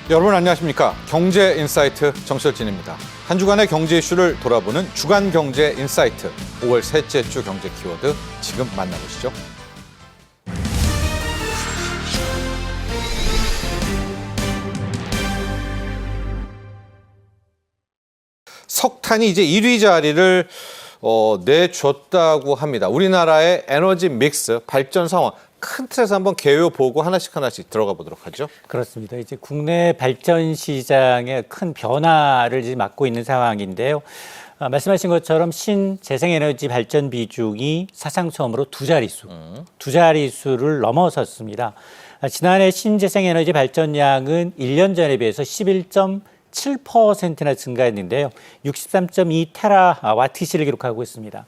여러분 안녕하십니까? 경제인사이트 정철진입니다. 한 주간의 경제 이슈를 돌아보는 주간 경제 인사이트 5월 셋째 주 경제 키워드 지금 만나보시죠. 석탄이 이제 1위 자리를 내줬다고 합니다. 우리나라의 에너지 믹스 발전 상황 큰 틀에서 한번 개요 보고 하나씩 들어가 보도록 하죠. 그렇습니다. 이제 국내 발전 시장의 큰 변화를 이제 맞고 있는 상황인데요. 말씀하신 것처럼 신재생에너지 발전 비중이 사상 처음으로 두 자릿수를 넘어섰습니다. 지난해 신재생에너지 발전량은 1년 전에 비해서 11.7%나 증가했는데요. 63.2테라와트시를 기록하고 있습니다.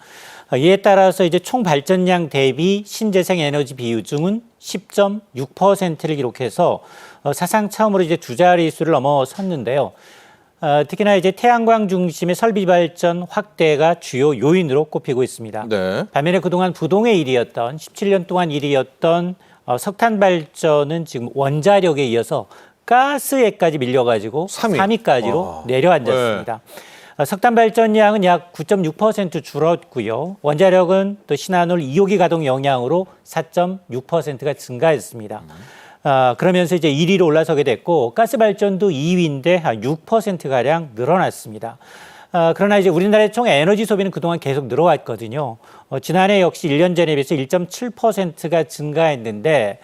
이에 따라서 이제 총 발전량 대비 신재생 에너지 비중은 10.6%를 기록해서 사상 처음으로 이제 두 자릿수를 넘어섰는데요. 특히나 이제 태양광 중심의 설비 발전 확대가 주요 요인으로 꼽히고 있습니다. 네. 반면에 그동안 부동의 1위였던 17년 동안 1위였던 석탄 발전은 지금 원자력에 이어서 가스에까지 밀려가지고 3위까지로 내려앉았습니다. 네. 석탄 발전량은 약 9.6% 줄었고요. 원자력은 또 신한울 2호기 가동 영향으로 4.6%가 증가했습니다. 그러면서 이제 1위로 올라서게 됐고 가스 발전도 2위인데 한 6%가량 늘어났습니다. 그러나 이제 우리나라의 총 에너지 소비는 그동안 계속 늘어왔거든요. 지난해 역시 1년 전에 비해서 1.7%가 증가했는데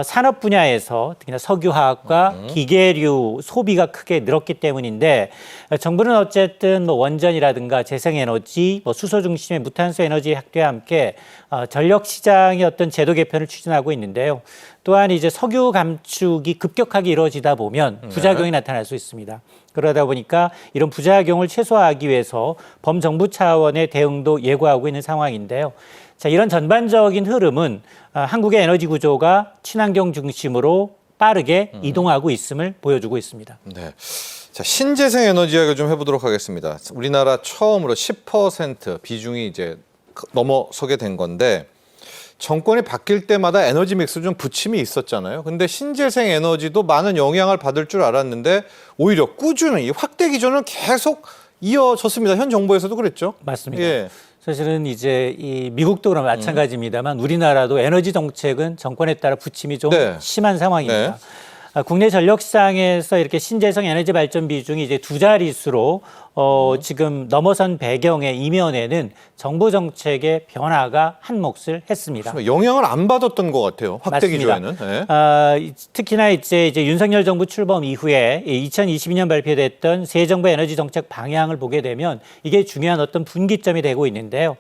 산업 분야에서 특히나 석유화학과 기계류 소비가 크게 늘었기 때문인데 정부는 어쨌든 뭐 원전이라든가 재생에너지, 수소 중심의 무탄소 에너지 확대와 함께 전력 시장의 어떤 제도 개편을 추진하고 있는데요. 또한 이제 석유 감축이 급격하게 이루어지다 보면 부작용이 나타날 수 있습니다. 그러다 보니까 이런 부작용을 최소화하기 위해서 범정부 차원의 대응도 예고하고 있는 상황인데요. 자, 이런 전반적인 흐름은 한국의 에너지 구조가 친환경 중심으로 빠르게 이동하고 있음을 보여주고 있습니다. 네. 자, 신재생 에너지 이야기 좀 해보도록 하겠습니다. 우리나라 처음으로 10% 비중이 이제 넘어서게 된 건데 정권이 바뀔 때마다 에너지 믹스 좀 부침이 있었잖아요. 근데 신재생 에너지도 많은 영향을 받을 줄 알았는데 오히려 꾸준히 이 확대 기조는 계속 이어졌습니다. 현 정부에서도 그랬죠? 맞습니다. 예. 사실은 이제 이 미국도 그럼 마찬가지입니다만 우리나라도 에너지 정책은 정권에 따라 부침이 좀 심한 상황입니다. 네. 국내 전력 시장에서 이렇게 신재생 에너지 발전 비중이 이제 두 자릿수로 지금 넘어선 배경의 이면에는 정부 정책의 변화가 한 몫을 했습니다. 영향을 안 받았던 것 같아요. 확대 기조에는. 네. 특히나 이제 윤석열 정부 출범 이후에 2022년 발표됐던 새 정부 에너지 정책 방향을 보게 되면 이게 중요한 어떤 분기점이 되고 있는데요.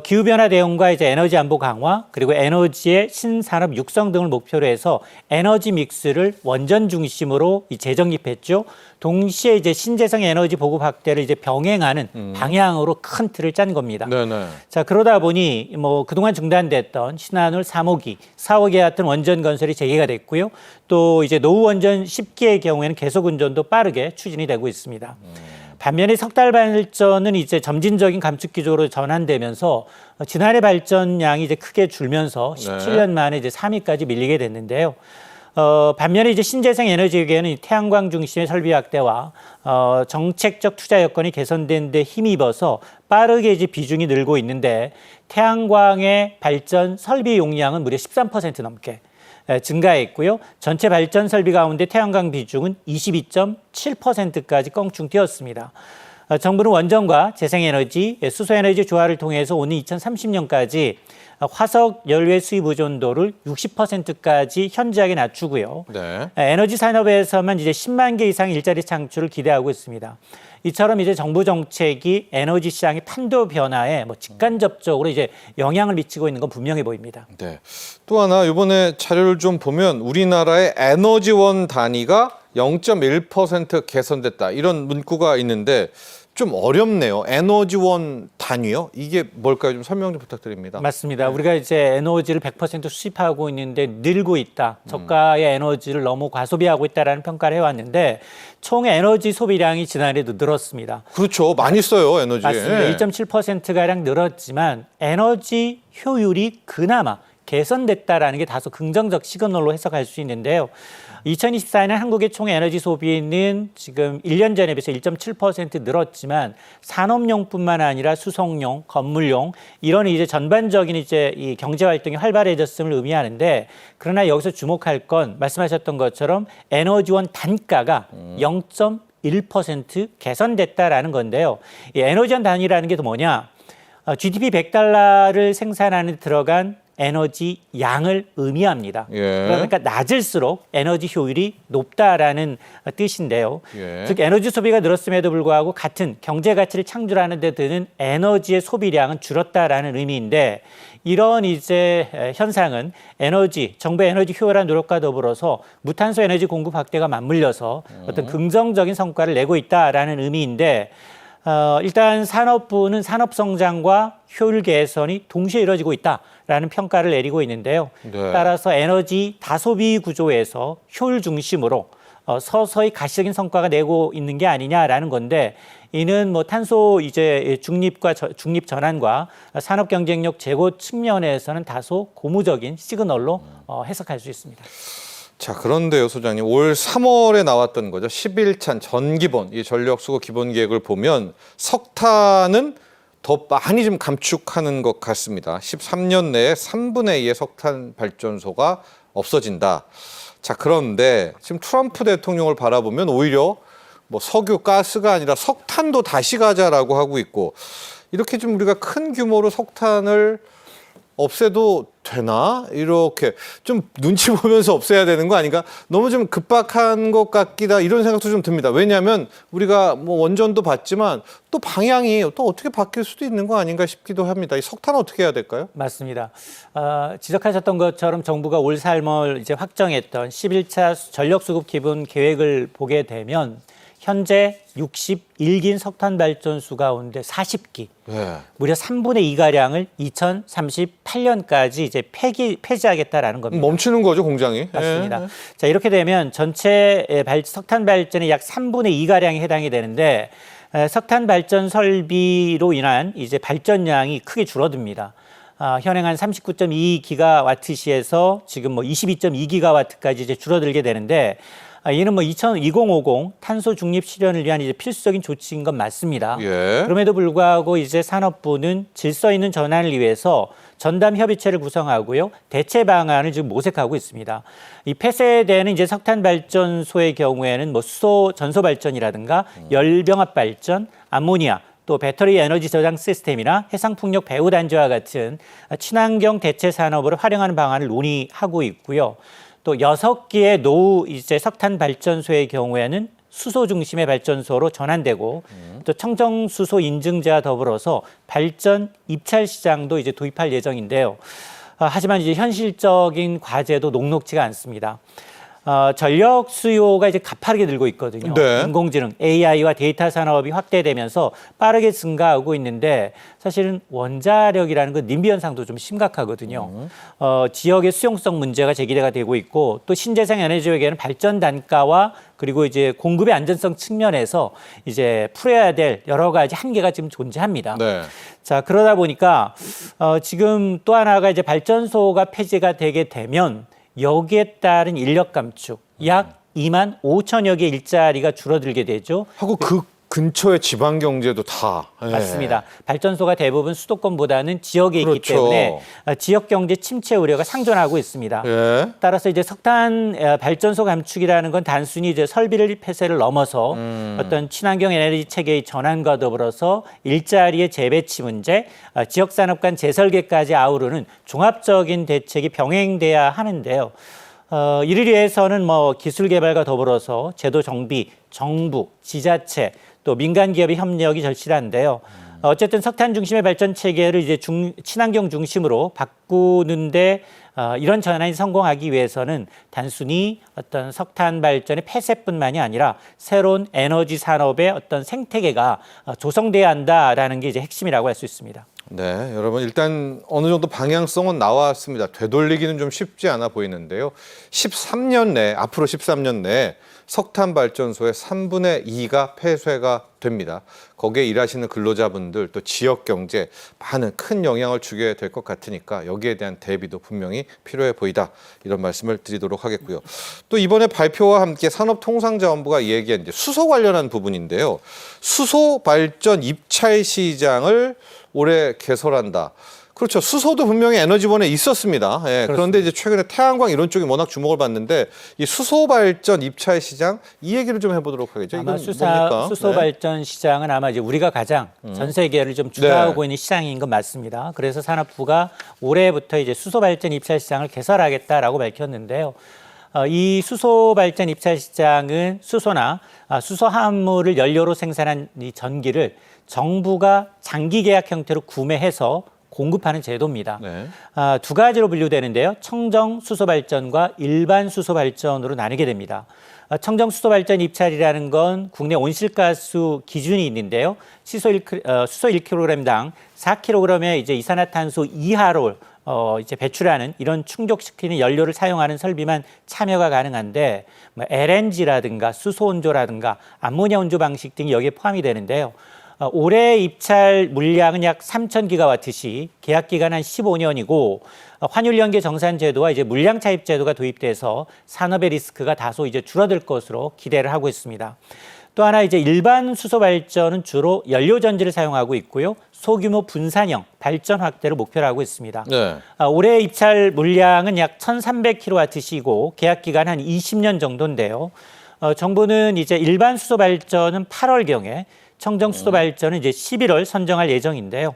기후변화 대응과 이제 에너지 안보 강화, 그리고 에너지의 신산업 육성 등을 목표로 해서 에너지 믹스를 원전 중심으로 재정립했죠. 동시에 이제 신재생 에너지 보급 확대를 이제 병행하는 방향으로 큰 틀을 짠 겁니다. 네네. 자, 그러다 보니 그동안 중단됐던 신한울 3호기, 4호기 같은 원전 건설이 재개가 됐고요. 또 이제 노후 원전 10기의 경우에는 계속 운전도 빠르게 추진이 되고 있습니다. 반면에 석탄 발전은 이제 점진적인 감축 기조로 전환되면서 지난해 발전량이 이제 크게 줄면서 17년 만에 이제 3위까지 밀리게 됐는데요. 반면에 이제 신재생 에너지에게는 태양광 중심의 설비 확대와 정책적 투자 여건이 개선된 데 힘입어서 빠르게 이제 비중이 늘고 있는데 태양광의 발전 설비 용량은 무려 13% 넘게 증가했고요. 전체 발전 설비 가운데 태양광 비중은 22.7%까지 껑충 뛰었습니다. 정부는 원전과 재생에너지, 수소에너지 조화를 통해서 오는 2030년까지 화석 연료의 수입 의존도를 60%까지 현저하게 낮추고요. 네. 에너지 산업에서만 이제 10만 개 이상 일자리 창출을 기대하고 있습니다. 이처럼 이제 정부 정책이 에너지 시장의 판도 변화에 직간접적으로 이제 영향을 미치고 있는 건 분명해 보입니다. 네. 또 하나 이번에 자료를 좀 보면 우리나라의 에너지원 단위가 0.1% 개선됐다 이런 문구가 있는데 좀 어렵네요. 에너지원 단위요? 이게 뭘까요? 좀 설명 좀 부탁드립니다. 맞습니다. 우리가 이제 에너지를 100% 수입하고 있는데 늘고 있다. 저가의 에너지를 너무 과소비하고 있다라는 평가를 해왔는데 총 에너지 소비량이 지난해도 늘었습니다. 그렇죠. 많이 써요, 에너지. 맞습니다. 1.7%가량 늘었지만 에너지 효율이 그나마 개선됐다라는 게 다소 긍정적 시그널로 해석할 수 있는데요. 2024년 한국의 총 에너지 소비는 지금 1년 전에 비해서 1.7% 늘었지만 산업용뿐만 아니라 수송용, 건물용 이런 이제 전반적인 이제 이 경제 활동이 활발해졌음을 의미하는데 그러나 여기서 주목할 건 말씀하셨던 것처럼 에너지원 단가가 0.1% 개선됐다라는 건데요. 이 에너지원 단위라는 게 또 뭐냐? GDP 100달러를 생산하는 데 들어간 에너지 양을 의미합니다. 예. 그러니까 낮을수록 에너지 효율이 높다라는 뜻인데요. 예. 즉 에너지 소비가 늘었음에도 불구하고 같은 경제 가치를 창출하는 데 드는 에너지의 소비량은 줄었다라는 의미인데 이런 이제 현상은 정부의 에너지 효율화 노력과 더불어서 무탄소 에너지 공급 확대가 맞물려서 어떤 긍정적인 성과를 내고 있다라는 의미인데 일단 산업부는 산업 성장과 효율 개선이 동시에 이루어지고 있다라는 평가를 내리고 있는데요. 네. 따라서 에너지 다소비 구조에서 효율 중심으로 서서히 가시적인 성과가 내고 있는 게 아니냐라는 건데 이는 뭐 탄소 이제 중립 전환과 산업 경쟁력 제고 측면에서는 다소 고무적인 시그널로 해석할 수 있습니다. 자, 그런데요, 소장님. 올 3월에 나왔던 거죠. 11찬 전기본, 이 전력수거 기본계획을 보면 석탄은 더 많이 좀 감축하는 것 같습니다. 13년 내에 3분의 2의 석탄 발전소가 없어진다. 자, 그런데 지금 트럼프 대통령을 바라보면 오히려 뭐 석유, 가스가 아니라 석탄도 다시 가자라고 하고 있고 이렇게 좀 우리가 큰 규모로 석탄을 없애도 되나? 이렇게 좀 눈치 보면서 없애야 되는 거 아닌가? 너무 좀 급박한 것 같기다 이런 생각도 좀 듭니다. 왜냐하면 우리가 뭐 원전도 봤지만 또 방향이 또 어떻게 바뀔 수도 있는 거 아닌가 싶기도 합니다. 이 석탄 어떻게 해야 될까요? 맞습니다. 지적하셨던 것처럼 정부가 올 3월 이제 확정했던 11차 전력수급 기본 계획을 보게 되면 현재 61기 석탄 발전소 가운데 40기, 네. 무려 3분의 2가량을 2038년까지 이제 폐지하겠다라는 겁니다. 멈추는 거죠, 공장이. 맞습니다. 네. 자, 이렇게 되면 전체 석탄 발전의 약 3분의 2가량이 해당이 되는데 석탄 발전 설비로 인한 이제 발전량이 크게 줄어듭니다. 현행 한 39.2기가와트시에서 지금 뭐 22.2기가와트까지 이제 줄어들게 되는데 이는 뭐 2050 탄소 중립 실현을 위한 이제 필수적인 조치인 건 맞습니다. 예. 그럼에도 불구하고 이제 산업부는 질서 있는 전환을 위해서 전담 협의체를 구성하고요. 대체 방안을 지금 모색하고 있습니다. 이 폐쇄되는 이제 석탄 발전소의 경우에는 뭐 수소 전소 발전이라든가 열병합 발전, 암모니아 또 배터리 에너지 저장 시스템이나 해상풍력 배후 단지와 같은 친환경 대체 산업으로 활용하는 방안을 논의하고 있고요. 또 6개의 노후 이제 석탄 발전소의 경우에는 수소 중심의 발전소로 전환되고 또 청정 수소 인증제와 더불어서 발전 입찰 시장도 이제 도입할 예정인데요. 하지만 이제 현실적인 과제도 녹록지가 않습니다. 전력 수요가 이제 가파르게 늘고 있거든요. 네. 인공지능, AI와 데이터 산업이 확대되면서 빠르게 증가하고 있는데 사실은 원자력이라는 건 님비 현상도 좀 심각하거든요. 지역의 수용성 문제가 제기가 되고 있고 또 신재생 에너지에게는 발전 단가와 그리고 이제 공급의 안전성 측면에서 이제 풀어야 될 여러 가지 한계가 지금 존재합니다. 네. 자, 그러다 보니까 지금 또 하나가 이제 발전소가 폐지가 되게 되면 여기에 따른 인력 감축, 약 2만 5천여 개 일자리가 줄어들게 되죠. 하고 그 근처의 지방 경제도 다. 예. 맞습니다. 발전소가 대부분 수도권보다는 지역에 있기 그렇죠. 때문에 지역 경제 침체 우려가 상존하고 있습니다. 예. 따라서 이제 석탄 발전소 감축이라는 건 단순히 이제 설비를 폐쇄를 넘어서 어떤 친환경 에너지 체계의 전환과 더불어서 일자리의 재배치 문제, 지역 산업 간 재설계까지 아우르는 종합적인 대책이 병행돼야 하는데요. 이를 위해서는 뭐 기술 개발과 더불어서 제도 정비, 정부, 지자체 또 민간 기업의 협력이 절실한데요. 어쨌든 석탄 중심의 발전 체계를 이제 친환경 중심으로 바꾸는데 이런 전환이 성공하기 위해서는 단순히 어떤 석탄 발전의 폐쇄뿐만이 아니라 새로운 에너지 산업의 어떤 생태계가 조성돼야 한다라는 게 이제 핵심이라고 할 수 있습니다. 네, 여러분 일단 어느 정도 방향성은 나왔습니다. 되돌리기는 좀 쉽지 않아 보이는데요. 13년 내, 앞으로 13년 내에 석탄 발전소의 3분의 2가 폐쇄가 됩니다. 거기에 일하시는 근로자분들 또 지역 경제 많은 큰 영향을 주게 될 것 같으니까 여기에 대한 대비도 분명히 필요해 보이다. 이런 말씀을 드리도록 하겠고요. 또 이번에 발표와 함께 산업통상자원부가 얘기한 이제 수소 관련한 부분인데요. 수소 발전 입찰 시장을 올해 개설한다. 그렇죠. 수소도 분명히 에너지원에 있었습니다. 예, 그런데 이제 최근에 태양광 이런 쪽이 워낙 주목을 받는데 이 수소 발전 입찰 시장 이 얘기를 좀 해보도록 하겠죠. 아마 이건 뭡니까? 수소 발전 시장은 아마 이제 우리가 가장 전 세계를 좀 주도하고 있는 시장인 건 맞습니다. 그래서 산업부가 올해부터 이제 수소 발전 입찰 시장을 개설하겠다라고 밝혔는데요. 이 수소 발전 입찰 시장은 수소나 수소 화합물을 연료로 생산한 이 전기를 정부가 장기 계약 형태로 구매해서 공급하는 제도입니다. 네. 두 가지로 분류되는데요. 청정 수소 발전과 일반 수소 발전으로 나뉘게 됩니다. 청정 수소 발전 입찰이라는 건 국내 온실가스 기준이 있는데요. 수소 1kg당 4kg의 이제 이산화탄소 이하로 이제 배출하는 이런 충족시키는 연료를 사용하는 설비만 참여가 가능한데 LNG라든가 수소 온조라든가 암모니아 온조 방식 등이 여기에 포함이 되는데요. 올해 입찰 물량은 약 3,000기가와트시, 계약 기간 한 15년이고 환율 연계 정산 제도와 이제 물량 차입 제도가 도입돼서 산업의 리스크가 다소 이제 줄어들 것으로 기대를 하고 있습니다. 또 하나 이제 일반 수소 발전은 주로 연료 전지를 사용하고 있고요. 소규모 분산형 발전 확대를 목표로 하고 있습니다. 네. 올해 입찰 물량은 약 1,300kW시고 계약 기간 한 20년 정도인데요. 정부는 이제 일반 수소 발전은 8월경에 청정 수소 발전은 이제 11월 선정할 예정인데요.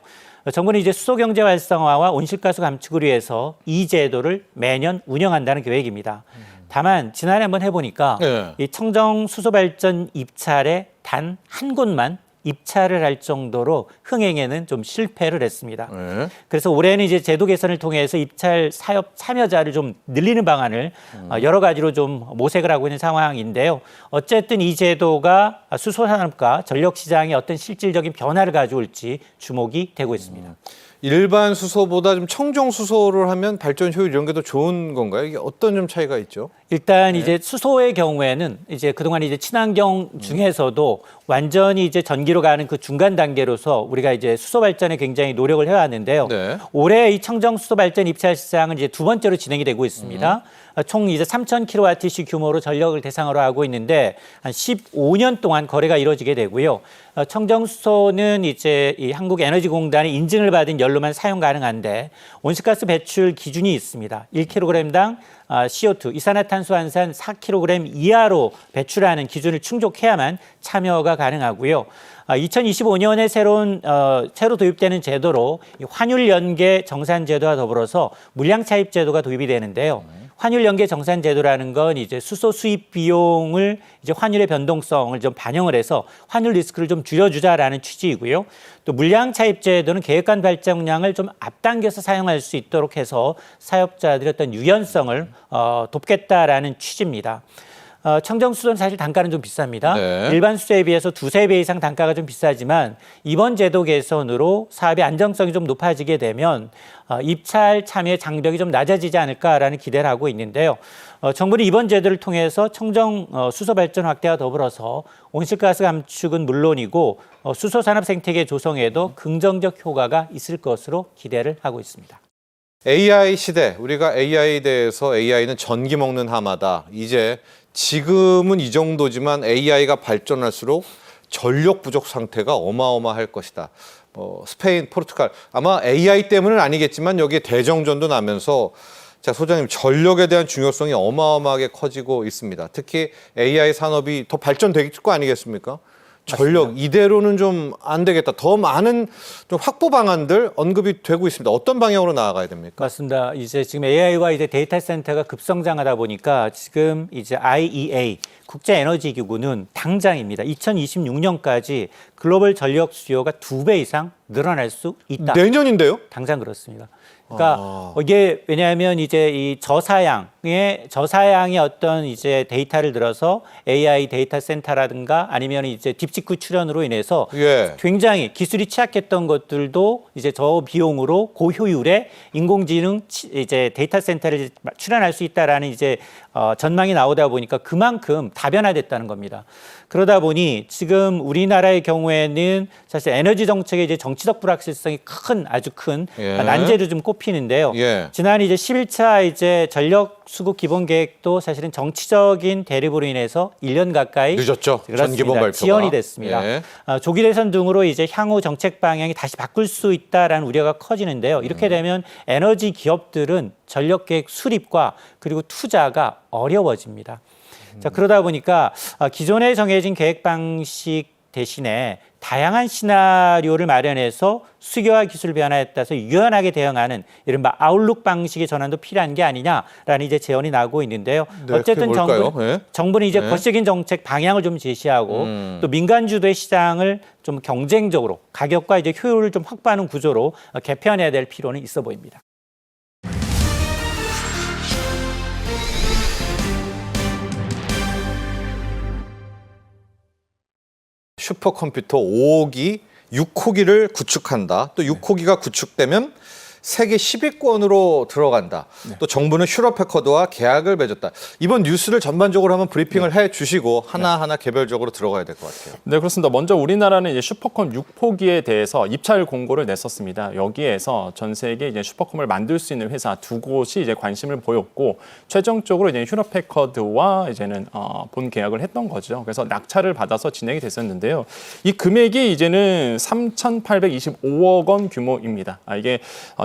정부는 이제 수소 경제 활성화와 온실가스 감축을 위해서 이 제도를 매년 운영한다는 계획입니다. 다만 지난해 한번 해보니까 네. 이 청정 수소 발전 입찰에 단 한 곳만 입찰을 할 정도로 흥행에는 좀 실패를 했습니다. 네. 그래서 올해는 이제 제도 개선을 통해서 입찰 사업 참여자를 좀 늘리는 방안을 여러 가지로 좀 모색을 하고 있는 상황인데요. 어쨌든 이 제도가 수소 산업과 전력 시장에 어떤 실질적인 변화를 가져올지 주목이 되고 있습니다. 일반 수소보다 좀 청정 수소를 하면 발전 효율 이런 게 더 좋은 건가요? 이게 어떤 좀 차이가 있죠? 일단 이제 수소의 경우에는 이제 그동안 이제 친환경 중에서도 완전히 이제 전기로 가는 그 중간 단계로서 우리가 이제 수소 발전에 굉장히 노력을 해왔는데요. 네. 올해 이 청정 수소 발전 입찰 시장은 이제 두 번째로 진행이 되고 있습니다. 총 이제 3,000kWh 규모로 전력을 대상으로 하고 있는데 한 15년 동안 거래가 이루어지게 되고요. 청정 수소는 이제 이 한국에너지공단의 인증을 받은 연료만 사용 가능한데 온실가스 배출 기준이 있습니다. 1kg당 CO2, 이산화탄소 환산 4kg 이하로 배출하는 기준을 충족해야만 참여가 가능하고요. 2025년에 새로 도입되는 제도로 환율 연계 정산 제도와 더불어서 물량 차입 제도가 도입이 되는데요. 환율 연계 정산 제도라는 건 이제 수소 수입 비용을 이제 환율의 변동성을 좀 반영을 해서 환율 리스크를 좀 줄여주자라는 취지이고요. 또 물량 차입 제도는 계획관 발전량을 좀 앞당겨서 사용할 수 있도록 해서 사업자들의 어떤 유연성을 돕겠다라는 취지입니다. 청정 수소는 사실 단가는 좀 비쌉니다. 네. 일반 수소에 비해서 두세 배 이상 단가가 좀 비싸지만 이번 제도 개선으로 사업의 안정성이 좀 높아지게 되면 입찰 참여 장벽이 좀 낮아지지 않을까라는 기대를 하고 있는데요. 정부는 이번 제도를 통해서 청정 수소 발전 확대와 더불어서 온실가스 감축은 물론이고 수소 산업 생태계 조성에도 긍정적 효과가 있을 것으로 기대를 하고 있습니다. AI 시대, 우리가 AI에 대해서 AI는 전기 먹는 하마다. 이제 지금은 이 정도지만 AI가 발전할수록 전력 부족 상태가 어마어마할 것이다. 스페인, 포르투갈 아마 AI 때문은 아니겠지만 여기에 대정전도 나면서 자, 소장님 전력에 대한 중요성이 어마어마하게 커지고 있습니다. 특히 AI 산업이 더 발전될 거 아니겠습니까? 전력 맞습니다. 이대로는 좀 안 되겠다. 더 많은 좀 확보 방안들 언급이 되고 있습니다. 어떤 방향으로 나아가야 됩니까? 맞습니다. 이제 지금 AI와 이제 데이터 센터가 급성장하다 보니까 지금 이제 IEA 국제 에너지 기구는 당장입니다. 2026년까지 글로벌 전력 수요가 2배 이상 늘어날 수 있다. 내년인데요? 당장 그렇습니다. 그러니까 이게 왜냐하면 이제 이 저사양의 어떤 이제 데이터를 들어서 AI 데이터 센터라든가 아니면 이제 딥시크 출현으로 인해서 예. 굉장히 기술이 취약했던 것들도 이제 저비용으로 고효율의 인공지능 이제 데이터 센터를 출현할 수 있다라는 이제 전망이 나오다 보니까 그만큼 다변화됐다는 겁니다. 그러다 보니 지금 우리나라의 경우에는 사실 에너지 정책의 이제 정치적 불확실성이 아주 큰 예. 난제로 좀 꼽히는데요. 예. 지난 이제 11차 이제 전력 수급 기본 계획도 사실은 정치적인 대립으로 인해서 1년 가까이 늦었죠. 전 기본 발표가. 지연이 됐습니다. 예. 조기 대선 등으로 이제 향후 정책 방향이 다시 바꿀 수 있다라는 우려가 커지는데요. 이렇게 되면 에너지 기업들은 전력 계획 수립과 그리고 투자가 어려워집니다. 자, 그러다 보니까 기존에 정해진 계획 방식 대신에 다양한 시나리오를 마련해서 수요와 기술 변화에 따라서 유연하게 대응하는 이른바 아웃룩 방식의 전환도 필요한 게 아니냐라는 이제 제언이 나오고 있는데요. 네, 어쨌든 정부는 이제 네. 거시적인 정책 방향을 좀 제시하고 또 민간 주도의 시장을 좀 경쟁적으로 가격과 이제 효율을 좀 확보하는 구조로 개편해야 될 필요는 있어 보입니다. 슈퍼컴퓨터 5호기, 6호기를 구축한다. 또 6호기가 구축되면 세계 10위권으로 들어간다. 네. 또 정부는 휴럽패커드와 계약을 맺었다. 이번 뉴스를 전반적으로 한번 브리핑을 해 주시고 하나하나 개별적으로 들어가야 될 것 같아요. 네, 그렇습니다. 먼저 우리나라는 이제 슈퍼컴 6호기에 대해서 입찰 공고를 냈었습니다. 여기에서 전 세계 이제 슈퍼컴을 만들 수 있는 회사 2곳이 이제 관심을 보였고 최종적으로 이제 휴럽패커드와 이제는 본 계약을 했던 거죠. 그래서 낙찰을 받아서 진행이 됐었는데요. 이 금액이 이제는 3,825억 원 규모입니다. 이게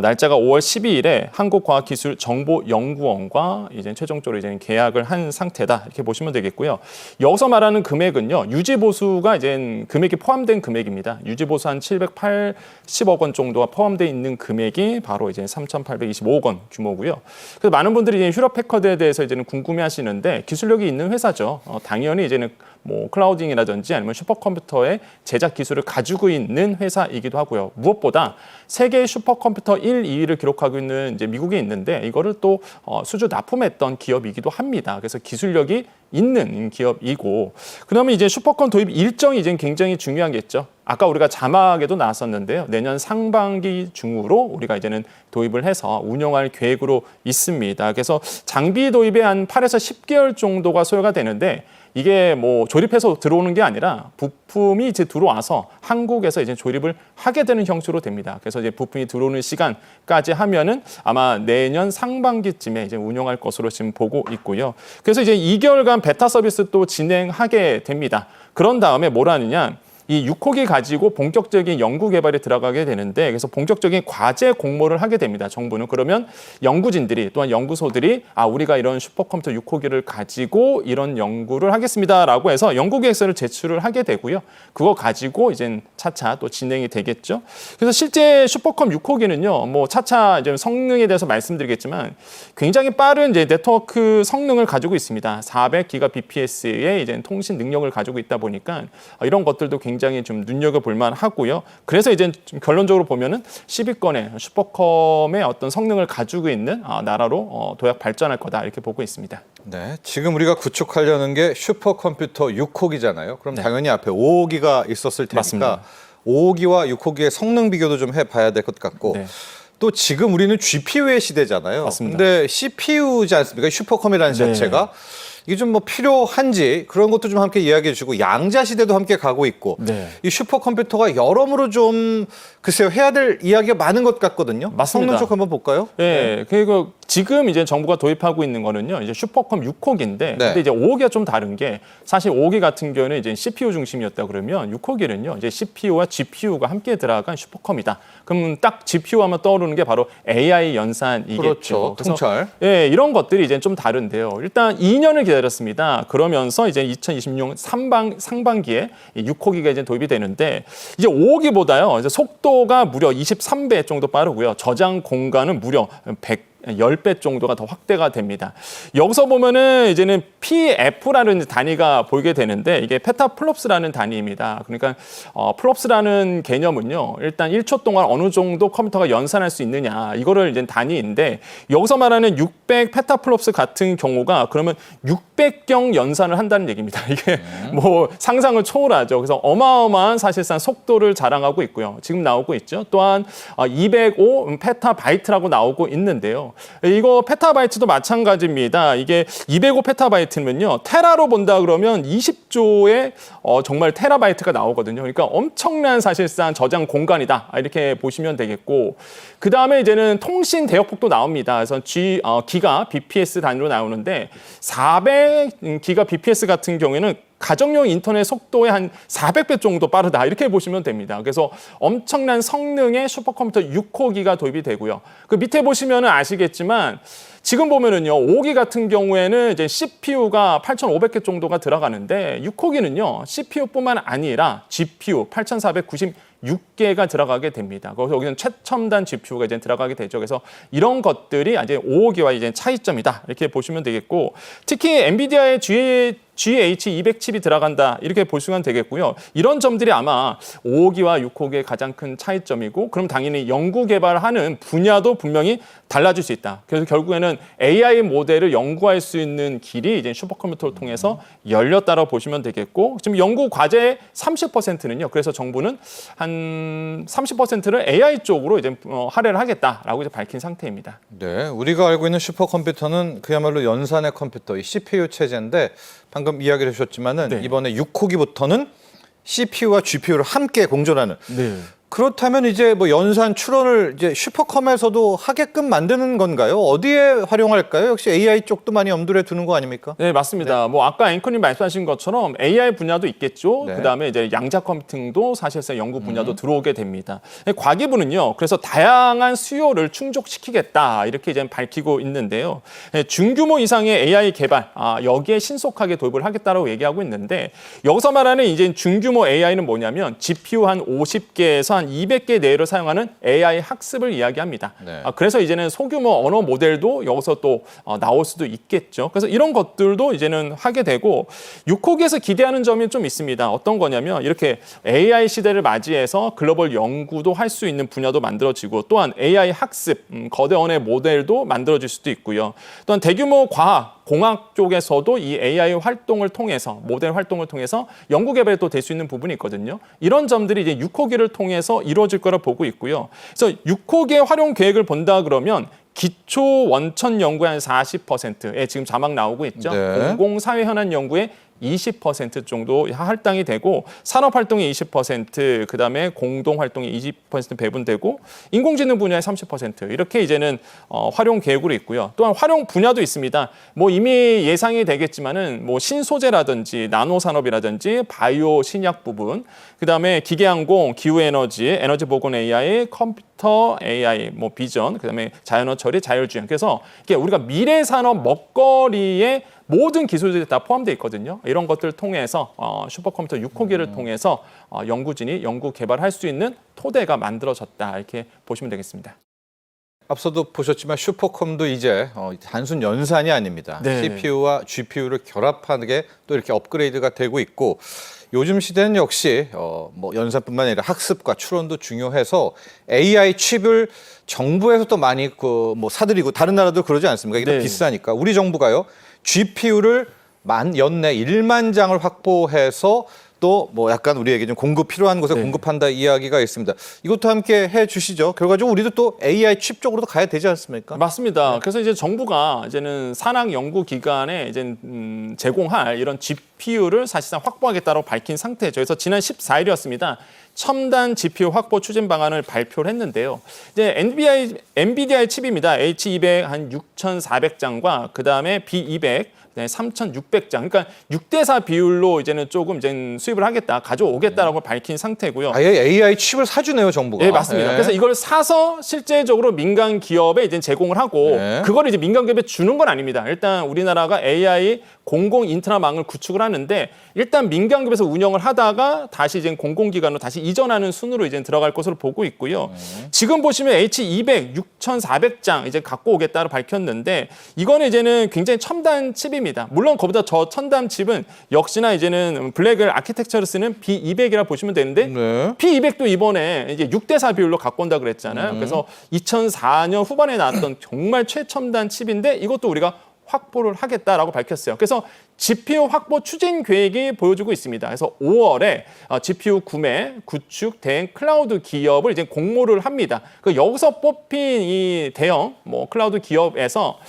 날짜가 5월 12일에 한국과학기술정보연구원과 이제 최종적으로 이제 계약을 한 상태다 이렇게 보시면 되겠고요. 여기서 말하는 금액은요, 유지보수가 이제 금액이 포함된 금액입니다. 유지보수 한 780억 원 정도가 포함되어 있는 금액이 바로 이제 3,825억 원 규모고요. 그래서 많은 분들이 이제 휴럽패커드에 대해서 이제는 궁금해하시는데 기술력이 있는 회사죠. 당연히 이제는 뭐 클라우딩이라든지 아니면 슈퍼컴퓨터의 제작 기술을 가지고 있는 회사이기도 하고요. 무엇보다 세계 슈퍼컴퓨터 1, 2위를 기록하고 있는 이제 미국에 있는데 이거를 또 수주 납품했던 기업이기도 합니다. 그래서 기술력이 있는 기업이고, 그다음에 이제 슈퍼컴 도입 일정이 이제 굉장히 중요하겠죠. 아까 우리가 자막에도 나왔었는데요. 내년 상반기 중으로 우리가 이제는 도입을 해서 운영할 계획으로 있습니다. 그래서 장비 도입에 한 8에서 10개월 정도가 소요가 되는데 이게 뭐 조립해서 들어오는 게 아니라 부품이 이제 들어와서 한국에서 이제 조립을 하게 되는 형식으로 됩니다. 그래서 이제 부품이 들어오는 시간까지 하면은 아마 내년 상반기쯤에 이제 운영할 것으로 지금 보고 있고요. 그래서 이제 2개월간 베타 서비스 또 진행하게 됩니다. 그런 다음에 뭘 하느냐? 이 6호기 가지고 본격적인 연구 개발에 들어가게 되는데, 그래서 본격적인 과제 공모를 하게 됩니다. 정부는. 그러면 연구진들이 또한 연구소들이 우리가 이런 슈퍼컴퓨터 6호기를 가지고 이런 연구를 하겠습니다라고 해서 연구 계획서를 제출을 하게 되고요. 그거 가지고 이제 차차 또 진행이 되겠죠. 그래서 실제 슈퍼컴 6호기는요, 뭐 차차 이제 성능에 대해서 말씀드리겠지만 굉장히 빠른 이제 네트워크 성능을 가지고 있습니다. 400GBps의 이제 통신 능력을 가지고 있다 보니까 이런 것들도 굉장히 좀 눈여겨볼 만하고요. 그래서 이제 좀 결론적으로 보면은 10위권의 슈퍼컴의 어떤 성능을 가지고 있는 나라로 도약 발전할 거다 이렇게 보고 있습니다. 네, 지금 우리가 구축하려는 게 슈퍼컴퓨터 6호기잖아요. 그럼 네. 당연히 앞에 5호기가 있었을 테니까 맞습니다. 5호기와 6호기의 성능 비교도 좀 해봐야 될 것 같고 네. 또 지금 우리는 GPU의 시대잖아요. 맞습니다. 근데 CPU지 않습니까? 슈퍼컴이라는 네. 자체가. 이게 좀 뭐 필요한지 그런 것도 좀 함께 이야기해 주시고, 양자 시대도 함께 가고 있고 네. 이 슈퍼컴퓨터가 여러모로 좀 글쎄요 해야 될 이야기가 많은 것 같거든요. 맞습니다. 성능 쪽 한번 볼까요? 네. 그리고 지금 이제 정부가 도입하고 있는 거는요, 이제 슈퍼컴 6호기인데, 네. 근데 이제 5호기가 좀 다른 게, 사실 5호기 같은 경우는 이제 CPU 중심이었다 그러면 6호기는요, 이제 CPU와 GPU가 함께 들어간 슈퍼컴이다. 그럼 딱 GPU 하면 떠오르는 게 바로 AI 연산이겠죠. 그렇죠. 그래서 통찰. 예, 이런 것들이 이제 좀 다른데요. 일단 2년을 기다렸습니다. 그러면서 이제 2026년 상반기에 6호기가 이제 도입이 되는데, 이제 5호기보다요, 이제 속도가 무려 23배 정도 빠르고요. 저장 공간은 무려 10배 정도가 더 확대가 됩니다. 여기서 보면은 이제는 PF라는 단위가 보이게 되는데 이게 페타플롭스라는 단위입니다. 그러니까 플롭스라는 개념은요. 일단 1초 동안 어느 정도 컴퓨터가 연산할 수 있느냐 이거를 이제 단위인데 여기서 말하는 600 페타플롭스 같은 경우가 그러면 600경 연산을 한다는 얘기입니다. 이게 뭐 상상을 초월하죠. 그래서 어마어마한 사실상 속도를 자랑하고 있고요. 지금 나오고 있죠. 또한 205 페타바이트라고 나오고 있는데요. 이거 페타바이트도 마찬가지입니다. 이게 205 페타바이트면요. 테라로 본다 그러면 20조의 정말 테라바이트가 나오거든요. 그러니까 엄청난 사실상 저장 공간이다. 이렇게 보시면 되겠고 그 다음에 이제는 통신 대역폭도 나옵니다. 그래서 기가 bps 단위로 나오는데 400 기가 bps 같은 경우에는 가정용 인터넷 속도의 한 400배 정도 빠르다 이렇게 보시면 됩니다. 그래서 엄청난 성능의 슈퍼컴퓨터 6호기가 도입이 되고요. 그 밑에 보시면은 아시겠지만 지금 보면은요 5기 같은 경우에는 이제 CPU가 8,500개 정도가 들어가는데 6호기는요 CPU뿐만 아니라 GPU 8,496개가 들어가게 됩니다. 그래서 여기는 최첨단 GPU가 이제 들어가게 되죠. 그래서 이런 것들이 이제 5호기와 이제 차이점이다 이렇게 보시면 되겠고 특히 엔비디아의 GH200 칩이 들어간다 이렇게 보시면 되겠고요. 이런 점들이 아마 5호기와 6호기의 가장 큰 차이점이고 그럼 당연히 연구 개발하는 분야도 분명히 달라질 수 있다. 그래서 결국에는 AI 모델을 연구할 수 있는 길이 이제 슈퍼컴퓨터를 통해서 열렸다고 보시면 되겠고 지금 연구 과제의 30%는요. 그래서 정부는 한 30%를 AI 쪽으로 이제 할애를 하겠다라고 이제 밝힌 상태입니다. 네, 우리가 알고 있는 슈퍼컴퓨터는 그야말로 연산의 컴퓨터, 이 CPU 체제인데 방금 이야기를 해주셨지만은 네. 이번에 6호기부터는 CPU와 GPU를 함께 공존하는. 네. 그렇다면 이제 뭐 연산 추론을 이제 슈퍼컴에서도 하게끔 만드는 건가요? 어디에 활용할까요? 역시 AI 쪽도 많이 염두에 두는 거 아닙니까? 네, 맞습니다. 뭐 아까 앵커님 말씀하신 것처럼 AI 분야도 있겠죠. 네. 그다음에 이제 양자 컴퓨팅도 사실상 연구 분야도 들어오게 됩니다. 과기부는요. 그래서 다양한 수요를 충족시키겠다 이렇게 이제 밝히고 있는데요. 중규모 이상의 AI 개발 여기에 신속하게 도입을 하겠다라고 얘기하고 있는데 여기서 말하는 이제 중규모 AI는 뭐냐면 GPU 한 50개에서 한 200개 내외를 사용하는 AI 학습을 이야기합니다. 네. 그래서 이제는 소규모 언어 모델도 여기서 또 나올 수도 있겠죠. 그래서 이런 것들도 이제는 하게 되고 6호기에서 기대하는 점이 좀 있습니다. 어떤 거냐면 이렇게 AI 시대를 맞이해서 글로벌 연구도 할 수 있는 분야도 만들어지고 또한 AI 학습, 거대 언어 모델도 만들어질 수도 있고요. 또한 대규모 과학, 공학 쪽에서도 이 AI 활동을 통해서 모델 활동을 통해서 연구 개발이 또 될 수 있는 부분이 있거든요. 이런 점들이 이제 6호기를 통해서 이루어질 거라 보고 있고요. 그래서 6호기의 활용 계획을 본다 그러면 기초 원천 연구의 한 40%에 지금 자막 나오고 있죠. 네. 공공사회 현안 연구의 20% 정도 할당이 되고 산업활동의 20%, 그다음에 공동활동의 20% 배분되고 인공지능 분야의 30% 이렇게 이제는 활용 계획으로 있고요. 또한 활용 분야도 있습니다. 뭐 이미 예상이 되겠지만은 뭐 신소재라든지 나노산업이라든지 바이오 신약 부분, 그다음에 기계항공, 기후에너지, 에너지 보건 AI, 컴퓨터 AI, 뭐 비전, 그다음에 자연어 처리, 자율주행. 그래서 이게 우리가 미래 산업 먹거리에 모든 기술들이 다 포함되어 있거든요. 이런 것들을 통해서 슈퍼컴퓨터 6호기를 통해서 연구진이 연구 개발할 수 있는 토대가 만들어졌다 이렇게 보시면 되겠습니다. 앞서도 보셨지만 슈퍼컴도 이제 단순 연산이 아닙니다. 네. CPU와 GPU를 결합하게 또 이렇게 업그레이드가 되고 있고 요즘 시대는 역시 뭐 연산뿐만 아니라 학습과 추론도 중요해서 AI 칩을 정부에서 또 많이 뭐 사들이고 다른 나라도 그러지 않습니까? 이게 네. 더 비싸니까 우리 정부가요 GPU를 연내 1만 장을 확보해서 또 뭐 약간 우리에게 좀 공급 필요한 곳에 네. 공급한다 이야기가 있습니다. 이것도 함께 해주시죠. 결과적으로 우리도 또 AI 칩 쪽으로도 가야 되지 않습니까? 맞습니다. 그래서 이제 정부가 이제는 산학 연구 기관에 이제 제공할 이런 GPU를 사실상 확보하겠다고 밝힌 상태죠. 그래서 지난 14일이었습니다. 첨단 GPU 확보 추진 방안을 발표를 했는데요. 이제 엔비디아의 칩입니다. H200 한 6,400장과 그 다음에 B200 네, 3,600장. 그러니까 6대4 비율로 이제는 조금 이제 수입을 하겠다, 가져오겠다라고 밝힌 상태고요. 아예 AI 칩을 사주네요, 정부가. 네, 맞습니다. 네. 그래서 이걸 사서 실제적으로 민간 기업에 이제 제공을 하고 네. 그걸 이제 민간 기업에 주는 건 아닙니다. 일단 우리나라가 AI 공공 인프라망을 구축을 하는데 일단 민간 기업에서 운영을 하다가 다시 이제 공공기관으로 다시 이전하는 순으로 이제 들어갈 것으로 보고 있고요. 지금 보시면 H200 6,400장 이제 갖고 오겠다고 밝혔는데 이거는 이제는 굉장히 첨단 칩입니다. 물론 그보다 저 첨단 칩은 역시나 이제는 블랙을 아키텍처를 쓰는 B200이라 보시면 되는데 네. B200도 이번에 이제 6대4 비율로 갖고 온다 그랬잖아요. 그래서 2004년 후반에 나왔던 정말 최첨단 칩인데 이것도 우리가 확보를 하겠다라고 밝혔어요. 그래서 GPU 확보 추진 계획이 보여주고 있습니다. 그래서 5월에 GPU 구매, 구축, 대행 클라우드 기업을 이제 공모를 합니다. 그 여기서 뽑힌 이 대형 클라우드 기업에서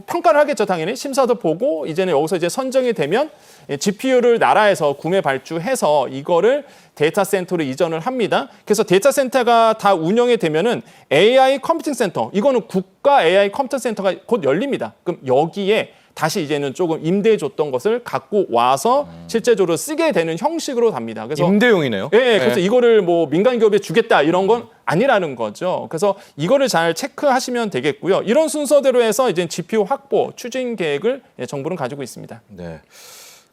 평가를 하겠죠, 당연히. 심사도 보고 이제는 여기서 이제 선정이 되면 GPU를 나라에서 구매 발주해서 이거를 데이터 센터로 이전을 합니다. 그래서 데이터 센터가 다 운영이 되면은 AI 컴퓨팅 센터, 이거는 국가 AI 컴퓨팅 센터가 곧 열립니다. 그럼 여기에 다시 이제는 조금 임대해 줬던 것을 갖고 와서 실제적으로 쓰게 되는 형식으로 갑니다. 그래서 임대용이네요. 네, 그래서 이거를 민간 기업에 주겠다 이런 건 아니라는 거죠. 그래서 이거를 잘 체크하시면 되겠고요. 이런 순서대로 해서 이제 GPU 확보 추진 계획을 정부는 가지고 있습니다. 네.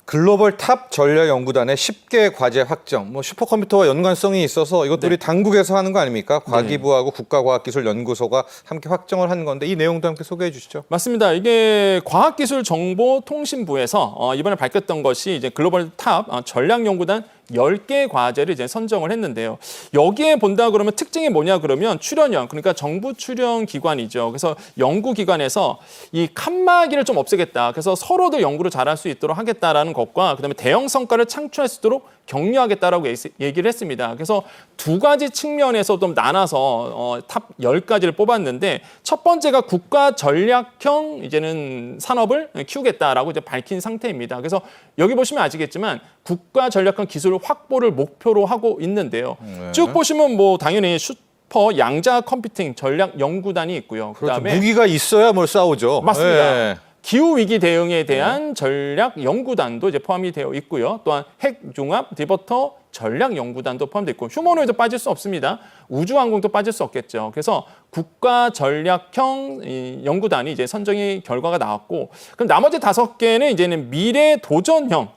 글로벌 탑 전략 연구단의 10개 과제 확정. 슈퍼컴퓨터와 연관성이 있어서 이것들이 당국에서 하는 거 아닙니까? 과기부하고 국가과학기술연구소가 함께 확정을 한 건데 이 내용도 함께 소개해 주시죠. 맞습니다. 이게 과학기술정보통신부에서 이번에 밝혔던 것이 이제 글로벌 탑 전략 연구단 10개 과제를 이제 선정을 했는데요. 여기에 본다 그러면 특징이 뭐냐 그러면 출연형, 그러니까 정부 출연 기관이죠. 그래서 연구기관에서 이 칸막이를 좀 없애겠다. 그래서 서로도 연구를 잘할 수 있도록 하겠다라는 것과 그다음에 대형 성과를 창출할 수 있도록 격려하겠다라고 얘기를 했습니다. 그래서 두 가지 측면에서 좀 나눠서 탑 10가지를 뽑았는데 첫 번째가 국가 전략형 이제는 산업을 키우겠다라고 이제 밝힌 상태입니다. 그래서 여기 보시면 아시겠지만 국가 전략형 기술 확보를 목표로 하고 있는데요. 쭉 보시면 당연히 슈퍼 양자 컴퓨팅 전략 연구단이 있고요. 그다음에 무기가 있어야 뭘 싸우죠. 맞습니다. 네. 기후 위기 대응에 대한 전략 연구단도 이제 포함이 되어 있고요. 또한 핵 융합 디버터 전략 연구단도 포함되어 있고 휴머노이드 빠질 수 없습니다. 우주항공도 빠질 수 없겠죠. 그래서 국가 전략형 연구단이 이제 선정이 결과가 나왔고 그럼 나머지 5개는 이제는 미래 도전형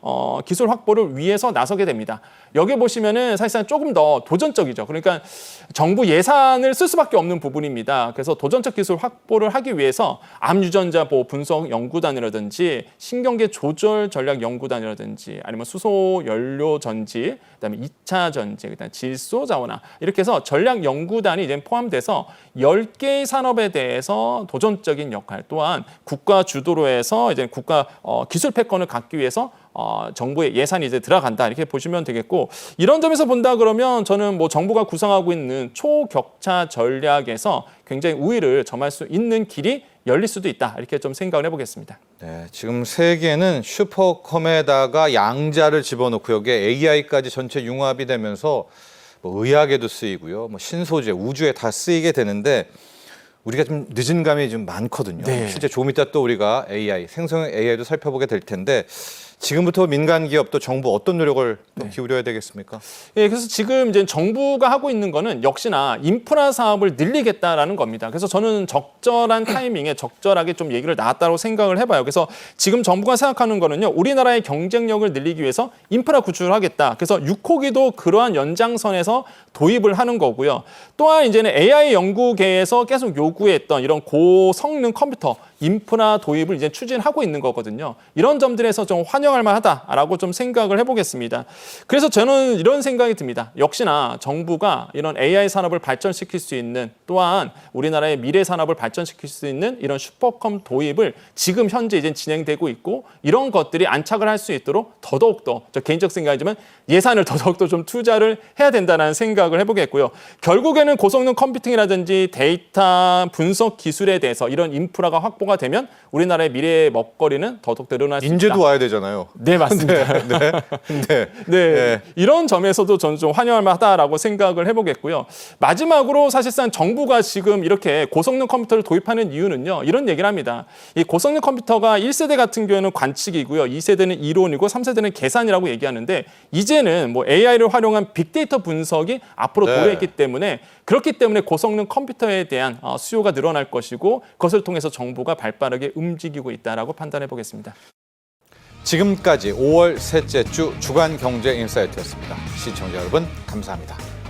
기술 확보를 위해서 나서게 됩니다. 여기 보시면은 사실상 조금 더 도전적이죠. 그러니까 정부 예산을 쓸 수밖에 없는 부분입니다. 그래서 도전적 기술 확보를 하기 위해서 암 유전자 보호 분석 연구단이라든지 신경계 조절 전략 연구단이라든지 아니면 수소 연료 전지, 그다음에 2차 전지, 그다음에 질소 자원화 이렇게 해서 전략 연구단이 이제 포함돼서 10개의 산업에 대해서 도전적인 역할 또한 국가 주도로 해서 이제 국가 기술 패권을 갖기 위해서 정부의 예산이 이제 들어간다 이렇게 보시면 되겠고 이런 점에서 본다 그러면 저는 정부가 구상하고 있는 초격차 전략에서 굉장히 우위를 점할 수 있는 길이 열릴 수도 있다 이렇게 좀 생각을 해보겠습니다. 네, 지금 세계는 슈퍼컴에다가 양자를 집어넣고 여기에 AI까지 전체 융합이 되면서 의학에도 쓰이고요, 신소재, 우주에 다 쓰이게 되는데 우리가 좀 늦은 감이 좀 많거든요. 네. 실제 조금 이따 또 우리가 AI, 생성형 AI도 살펴보게 될 텐데 지금부터 민간 기업도 정부 어떤 노력을 또 기울여야 되겠습니까? 예, 그래서 지금 이제 정부가 하고 있는 거는 역시나 인프라 사업을 늘리겠다라는 겁니다. 그래서 저는 적절한 타이밍에 적절하게 좀 얘기를 나왔다고 생각을 해봐요. 그래서 지금 정부가 생각하는 거는요, 우리나라의 경쟁력을 늘리기 위해서 인프라 구축을 하겠다. 그래서 6호기도 그러한 연장선에서 도입을 하는 거고요. 또한 이제는 AI 연구계에서 계속 요구했던 이런 고성능 컴퓨터 인프라 도입을 이제 추진하고 있는 거거든요. 이런 점들에서 좀 환영할 만하다라고 좀 생각을 해보겠습니다. 그래서 저는 이런 생각이 듭니다. 역시나 정부가 이런 AI 산업을 발전시킬 수 있는 또한 우리나라의 미래 산업을 발전시킬 수 있는 이런 슈퍼컴 도입을 지금 현재 이제 진행되고 있고 이런 것들이 안착을 할 수 있도록 더더욱더 저 개인적 생각이지만 예산을 더더욱더 좀 투자를 해야 된다는 생각을 해보겠고요. 결국에는 고성능 컴퓨팅이라든지 데이터 분석 기술에 대해서 이런 인프라가 확보가 되면 우리나라의 미래의 먹거리는 더더욱 늘어날 수 있다. 인재도 와야 되잖아요. 많아요. 네, 맞습니다. 네, 이런 점에서도 저는 좀 환영할 만하다라고 생각을 해보겠고요. 마지막으로 사실상 정부가 지금 이렇게 고성능 컴퓨터를 도입하는 이유는요. 이런 얘기를 합니다. 이 고성능 컴퓨터가 1세대 같은 경우에는 관측이고요. 2세대는 이론이고 3세대는 계산이라고 얘기하는데 이제는 뭐 AI를 활용한 빅데이터 분석이 앞으로 도래했기 때문에 그렇기 때문에 고성능 컴퓨터에 대한 수요가 늘어날 것이고 그것을 통해서 정부가 발빠르게 움직이고 있다라고 판단해 보겠습니다. 지금까지 5월 셋째 주 주간 경제 인사이트였습니다. 시청자 여러분 감사합니다.